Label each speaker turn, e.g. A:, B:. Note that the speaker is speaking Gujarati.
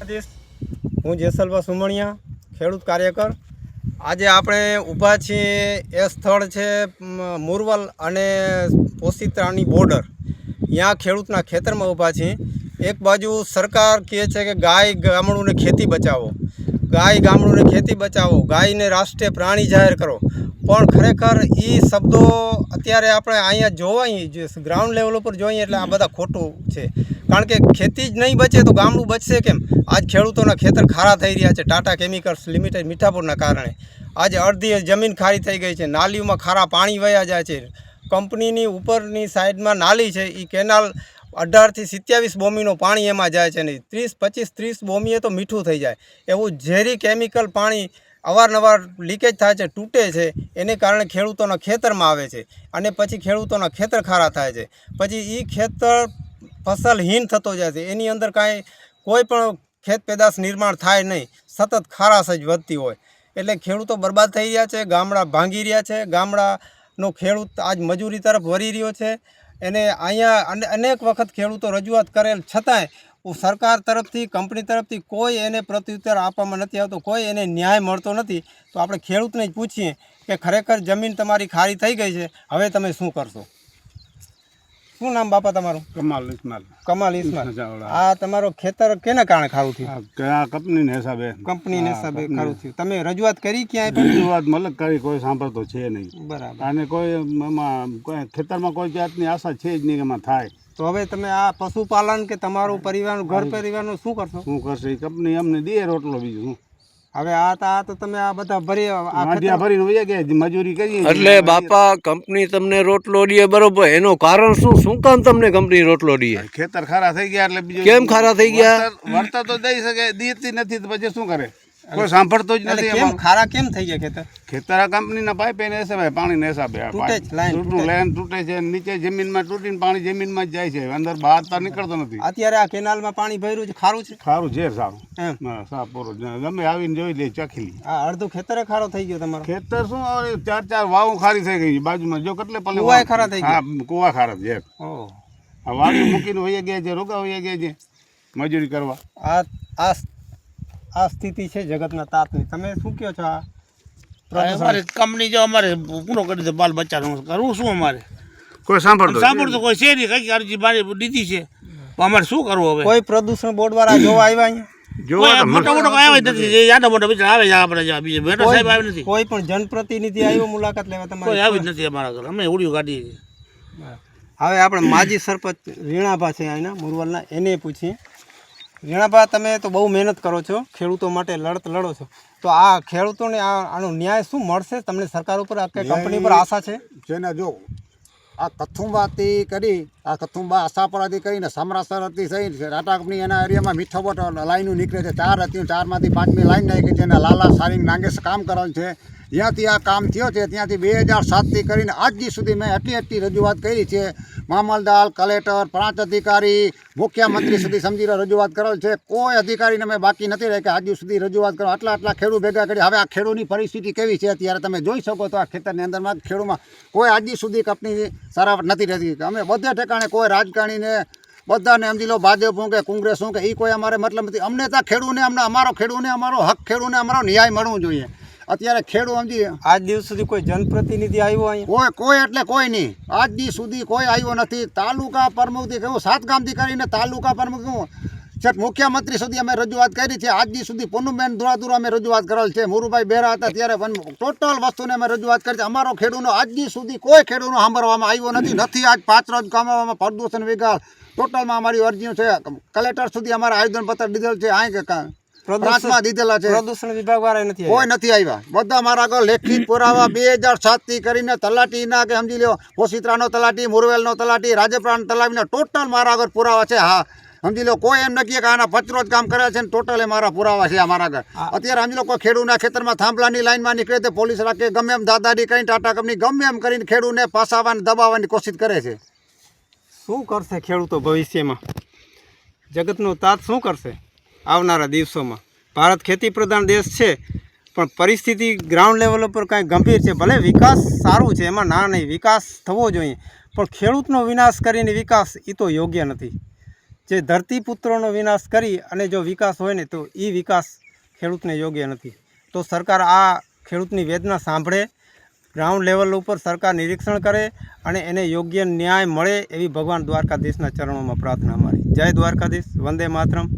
A: દ્વારકાધીશ। હું જેસલભા સુમણિયા, ખેડૂત કાર્યકર। આજે આપણે ઊભા છીએ એ સ્થળ છે મુરવલ અને પોશીત્રાની બોર્ડર। यहाँ ખેડૂતના ખેતરમાં ઊભા છીએ। એક બાજુ સરકાર કહે છે કે ગાય ગામડુંને ખેતી બચાવો, ગાય ગામડુંને ખેતી બચાવો, ગાયને રાષ્ટ્રીય પ્રાણી જાહેર કરો। પણ ખરેખર એ શબ્દો અત્યારે આપણે અહીંયા જોવાય ગ્રાઉન્ડ લેવલ ઉપર જોઈએ એટલે આ બધા ખોટું છે। કારણ કે ખેતી જ નહીં બચે તો ગામડું બચશે કેમ? આજ ખેડૂતોના ખેતર ખારા થઈ રહ્યા છે ટાટા કેમિકલ્સ લિમિટેડ મીઠાપુરના કારણે। આજે અડધી જમીન ખારી થઈ ગઈ છે, નાલીઓમાં ખારા પાણી વયા જાય છે। કંપનીની ઉપરની સાઈડમાં નાલી છે, એ કેનાલ 18 થી 27 બોમીનું પાણી એમાં જાય છે ને 30 બોમીએ તો મીઠું થઈ જાય એવું ઝેરી કેમિકલ પાણી અવારનવાર લીકેજ થાય છે, તૂટે છે। એને કારણે ખેડૂતોના ખેતરમાં આવે છે અને પછી ખેડૂતોના ખેતર ખારા થાય છે। પછી એ ખેતર ફસલહીન થતો જાય છે, એની અંદર કાંઈ કોઈ પણ ખેત પેદાશ નિર્માણ થાય નહીં, સતત ખારાશ જ વધતી હોય। એટલે ખેડૂતો બરબાદ થઈ રહ્યા છે, ગામડા ભાંગી રહ્યા છે। ગામડાનો ખેડૂત આજ મજૂરી તરફ વળી રહ્યો છે। એને અહીંયા અનેક વખત ખેડૂતો રજૂઆત કરેલ છતાંય સરકાર તરફથી કંપની તરફથી કોઈ એને પ્રત્યુત્તર આપવામાં નથી આવતો, કોઈ એને ન્યાય મળતો નથી। તો આપણે ખેડૂતને જ પૂછીએ કે ખરેખર જમીન તમારી ખારી થઈ ગઈ છે, હવે તમે શું કરશો? શું નામ બાપા તમારું?
B: કમાલ ઇસ્માલ।
A: કમાલ ઇસ્માલ। આ તમારો ખેતર કેના કારણે ખારું થયું?
B: કંપનીને હિસાબે
A: ખારું થયું। તમે રજૂઆત કરી ક્યાંય પણ?
B: રજૂઆત મતલબ કરી, કોઈ સાંભળતો છે નહીં।
A: બરાબર।
B: અને કોઈ એમાં કોઈ ખેતરમાં કોઈ જાતની આશા છે જ નહીં કે એમાં થાય।
A: તો હવે તમે આ પશુપાલન કે તમારું પરિવારનું ઘર પરિવારનું શું કરશો?
B: શું કરશે? કંપની અમને દે રોટલો, બીજું શું?
A: હવે આ તો તમે આ બધા
B: ભરીને વયા ગયા, મજૂરી કરીએ
C: એટલે બાપા કંપની તમને રોટલો દે બરોબર, એનું કારણ શું કામ તમને કંપની રોટલો દે?
B: ખેતર ખારા થઈ ગયા એટલે બીજું
C: કેમ ખારા થઈ ગયા?
B: વળતર તો દઈ શકે, દેતી નથી તો પછી શું કરે? કોઈ સાંભળતો જ નથી।
A: ખારા કેમ થઈ ગયા ખેતર?
B: ખેતર આ કંપનીના પાઇપ એને હિસાબે પાણીને હિસાબે લાઈન તૂટે છે, નીચે જમીનમાં તૂટીને પાણી જમીનમાં જ જાય છે, અંદર બહાર તો નીકળતો નથી।
A: અત્યારે આ કેનાલમાં પાણી ભર્યું છે, ખારું છે?
B: ખારું છે, સારું સાફ પૂરો ગમે આવીને જોઈ લે, ચાખી લે।
A: આ અડધું ખેતરે ખારો થઈ ગયો તમારો?
B: ખેતર શું 4 વાવ ખારી થઈ ગઈ બાજુમાં, જો કેટલે પલે
A: કુવા ખારા થઈ ગયા?
B: હા, કુવા ખારા છે। વાડી મૂકીને વહી ગયા છે, રોગા વહી ગયા છે મજૂરી કરવા।
A: આ સ્થિતિ છે જગતના તાતની। તમે શું કહો છો?
D: અમારે કંપની જો અમારે પૂરો કરી દે, બાલ બચ્ચાનું કરવું શું? અમારે
B: કોઈ સાંભળતો
D: કોઈ છે નહીં, કઈ અરજી મારી દીધી છે, અમારે શું કરવું હવે?
A: કોઈ પ્રદૂષણ બોર્ડ વાળા જોવા આવ્યા અહીંયા?
D: મોટા આવે નથી, યાદા મોટા બીજા આવે આપણે બીજે બેઠા સાહેબ આવે નથી।
A: કોઈ પણ જનપ્રતિનિધિ આવ્યો મુલાકાત લેવા તમારે?
D: કોઈ આવી જ નથી અમારા ઘર, અમે ઉડીઓ કાઢીએ।
A: હવે આપણે માજી સરપંચ રીણાભા છે અહીંના મુરવલના, એને પૂછીએ। રીણાભા, તમે તો બહુ મહેનત કરો છો, ખેડૂતો માટે લડો છો, તો આ ખેડૂતોને આનો ન્યાય શું મળશે? તમને સરકાર ઉપર કે કંપની પર આશા છે?
E: જેને જો આ કથુંબાથી કરી, આ કથુંબા આશાપરાથી કરીને સમરાસરથી થઈ ટાટા કંપની એના એરિયામાં મીઠો બોટ લાઈનો નીકળે છે, 4 હતી, 4માંથી 5મી લાઈન નાખી છે અને લાલા સારિંગ નાગેશ કામ કરવાનું છે। જ્યાંથી આ કામ થયો છે ત્યાંથી 2007થી કરીને આજ સુધી મેં એટલી રજૂઆત કરી છે। મામલદાર, કલેક્ટર, પ્રાંત અધિકારી, મુખ્યમંત્રી સુધી સમજી રજૂઆત કરેલ છે, કોઈ અધિકારીને મેં બાકી નથી રહી કે આજ સુધી રજૂઆત કરો। આટલા ખેડૂત ભેગા કરી, હવે આ ખેડૂતની પરિસ્થિતિ કેવી છે અત્યારે તમે જોઈ શકો તો આ ખેતરની અંદરમાં ખેડૂતમાં કોઈ આજ સુધી કંપની સારા નથી રહેતી। અમે બધે ઠેકાણે કોઈ રાજકારણીને બધાને સમજી લો, ભાજપ હું કે કોંગ્રેસ હું કે એ કોઈ અમારે મતલબ નથી। અમને ત્યાં ખેડૂતને અમારો હક, ખેડૂતને અમારો ન્યાય મળવું જોઈએ। અત્યારે ખેડૂત સમજી
A: આજ દિવસ સુધી કોઈ જનપ્રતિનિધિ આવ્યો અહીંયા?
E: કોઈ એટલે કોઈ નહીં, આજ દી સુધી કોઈ આવ્યો નથી। તાલુકા પ્રમુખથી કહ્યું, 7 ગામથી કરીને તાલુકા પ્રમુખ મુખ્યમંત્રી સુધી અમે રજૂઆત કરી છે। આજ દી સુધી પૂનમબેન દુરાદુરા અમે રજૂઆત કરેલ છે, મુરુભાઈ બેરા હતા ત્યારે ટોટલ વસ્તુને અમે રજૂઆત કરી છે। અમારો ખેડૂતનો આજ દી સુધી કોઈ ખેડૂતનો સાંભળવામાં આવ્યો નથી। આજ 5 રોજ કામમાં પ્રદૂષણ વિભાગ ટોટલમાં અમારી અરજીઓ છે, કલેક્ટર સુધી અમારા આવેદનપત્ર દીધેલ છે, અહીં કે પ્રાંતમાં દીધેલા છે,
A: પ્રદૂષણ વિભાગ વાળા નથી
E: કોઈ નથી આવ્યા। બધા મારા આગળ લેખિત પુરાવા 2007થી કરીને તલાટીના કે સમજી લો પોશીત્રાનો તલાટી, મુરવેલનો તલાટી, રાજપરાનો તલાટીના ટોટલ મારા આગળ પુરાવા છે। હા, સમજી લો કોઈ એમ નથી કે આના 5 રોજ કામ કર્યા છે ને ટોટલ મારા પુરાવા છે અમારા આગળ। અત્યારે સમજી લો કોઈ ખેડૂતના ખેતરમાં થાંભલાની લાઈનમાં નીકળે તો પોલીસ રાખે, ગમે એમ દાદારી કરીને ટાટા કંપની ગમે એમ કરીને ખેડૂતને પાસાવાની દબાવવાની કોશિશ કરે છે।
A: શું કરશે ખેડૂતો ભવિષ્યમાં? જગતનો તાત શું કરશે આવનારા દિવસોમાં? ભારત ખેતી પ્રધાન દેશ છે, પણ પરિસ્થિતિ ગ્રાઉન્ડ લેવલ ઉપર કાંઈ ગંભીર છે। ભલે વિકાસ સારું છે, એમાં ના નહીં, વિકાસ થવો જોઈએ, પણ ખેડૂતનો વિનાશ કરીને વિકાસ એ તો યોગ્ય નથી। જે ધરતીપુત્રોનો વિનાશ કરી અને જો વિકાસ હોય ને તો એ વિકાસ ખેડૂતને યોગ્ય નથી. તો સરકાર આ ખેડૂતની વેદના સાંભળે, ગ્રાઉન્ડ લેવલ ઉપર સરકાર નિરીક્ષણ કરે અને એને યોગ્ય ન્યાય મળે એવી ભગવાન દ્વારકાધીશના ચરણોમાં પ્રાર્થના અમારી. જય દ્વારકાધીશ, વંદે માતરમ.